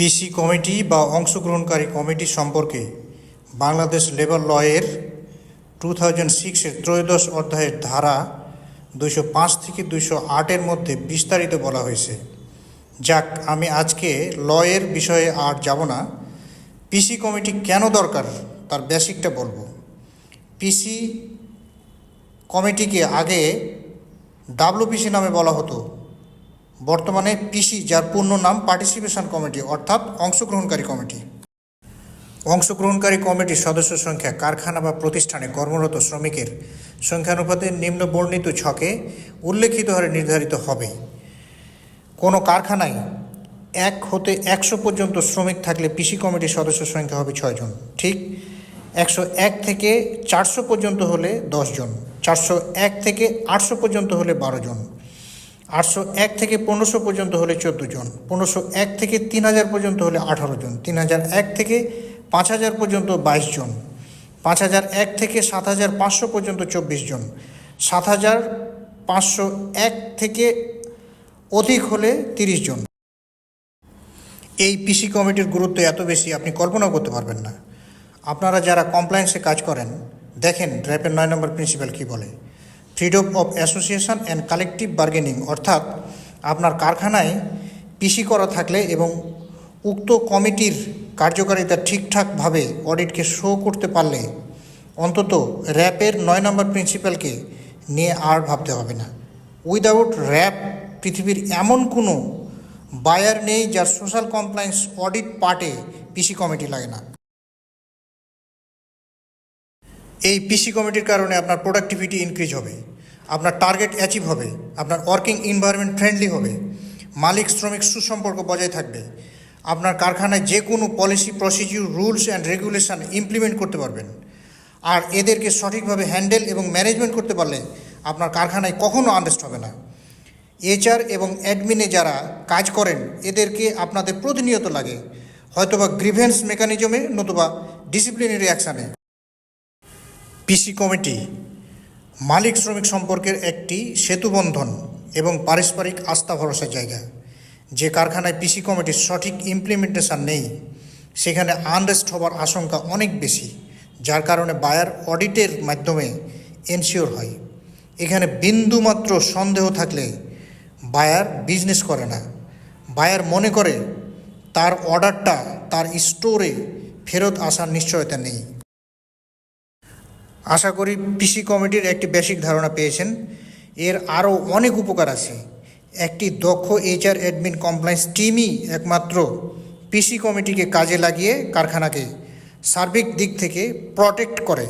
পিসি committee বা অংশগ্রহণকারী committee সম্পর্কে বাংলাদেশ লেবার লয়ের 2006-এর ত্রয়োদশ অধ্যায়ের ধারা 205 থেকে 208-এর মধ্যে বিস্তারিত বলা হয়েছে। যাক, আমি আজকে লয়ের বিষয়ে আর যাব না। পিসি কমিটি কেন দরকার তার বেসিকটা বলবো। পিসি কমিটিকে আগে ডাব্লিউপিসি নামে বলা হতো, বর্তমানে পিসি, যার পূর্ণ নাম পার্টিসিপেশন কমিটি, অর্থাৎ অংশগ্রহণকারী কমিটি। অংশগ্রহণকারী কমিটির সদস্য সংখ্যা কারখানা বা প্রতিষ্ঠানে কর্মরত শ্রমিকের সংখ্যানুপাতে নিম্ন বর্ণিত ছকে উল্লেখিত হারে নির্ধারিত হবে। কোনো কারখানায় 1 হতে 100 পর্যন্ত শ্রমিক থাকলে পিসি কমিটির সদস্য সংখ্যা হবে 6 জন। ঠিক 101 থেকে 400 পর্যন্ত হলে 10 জন, 401 থেকে 800 পর্যন্ত হলে 12 জন, 801 থেকে 1500 পর্যন্ত হলে 14 জন, 1501 থেকে 3000 পর্যন্ত হলে 18 জন, 3001 থেকে 5000 পর্যন্ত 22 জন, 5001 থেকে 7500 পর্যন্ত 24 জন, 7501 থেকে অধিক হলে 30 জন। এই পিসি কমিটির গুরুত্ব এত বেশি আপনি কল্পনাও করতে পারবেন না। আপনারা যারা কমপ্লায়েন্সে কাজ করেন, দেখেন র্যাপের 9 নম্বর প্রিন্সিপাল কী বলে। Freedom of association and collective bargaining, অর্থাৎ আপনার কারখানায় পিসি করা থাকলে এবং উক্ত কমিটির কার্যকারিতা ঠিকঠাকভাবে অডিটকে শো করতে পারলে অন্তত র্যাপের 9 নম্বর প্রিন্সিপালকে নিয়ে আর ভাবতে হবে না। উইদাউট র্যাপ পৃথিবীর এমন কোনো বায়ার নেই যার সোশ্যাল কমপ্লায়েন্স অডিট পার্টে পিসি কমিটি লাগে না। এই পিসি কমিটির কারণে আপনার প্রোডাক্টিভিটি ইনক্রিজ হবে, আপনার টার্গেট অ্যাচিভ হবে, আপনার ওয়ার্কিং এনভায়রনমেন্ট ফ্রেন্ডলি হবে, মালিক শ্রমিক সুসম্পর্ক বজায় থাকবে, আপনার কারখানায় যে কোনো policy, procedure, rules and regulation implement করতে পারবেন। আর এদেরকে সঠিকভাবে হ্যান্ডেল এবং ম্যানেজমেন্ট করতে পারলে আপনার কারখানায় কখনো আনরেস্ট হবে না। এইচআর এবং অ্যাডমিনে যারা কাজ করেন এদেরকে আপনাদের প্রতিনিয়ত লাগে, হয়তোবা গ্রিভেন্স মেকানিজমে নতুবা ডিসিপ্লিনারি অ্যাকশানে। পিসি কমিটি মালিক শ্রমিক সম্পর্কের একটি সেতুবন্ধন এবং পারস্পরিক আস্থা ভরসার জায়গা। যে কারখানায় পিসি কমিটির সঠিক ইমপ্লিমেন্টেশন নেই সেখানে আনরেস্ট হবার আশঙ্কা অনেক বেশি, যার কারণে বায়ার অডিটের মাধ্যমে এনশিওর হয়। এখানে বিন্দুমাত্র সন্দেহ থাকলে বায়ার বিজনেস করে না। বায়ার মনে করে তার অর্ডারটা তার স্টোরে ফেরত আসার নিশ্চয়তা নেই। আশা করি পিসি কমিটির একটি বেসিক ধারণা পেয়েছেন। এর আরও অনেক উপকার আছে। একটি দক্ষ এইচআর অ্যাডমিন কমপ্লায়েন্স টিমই একমাত্র পিসি কমিটিকে কাজে লাগিয়ে কারখানাকে সার্বিক দিক থেকে প্রটেক্ট করে।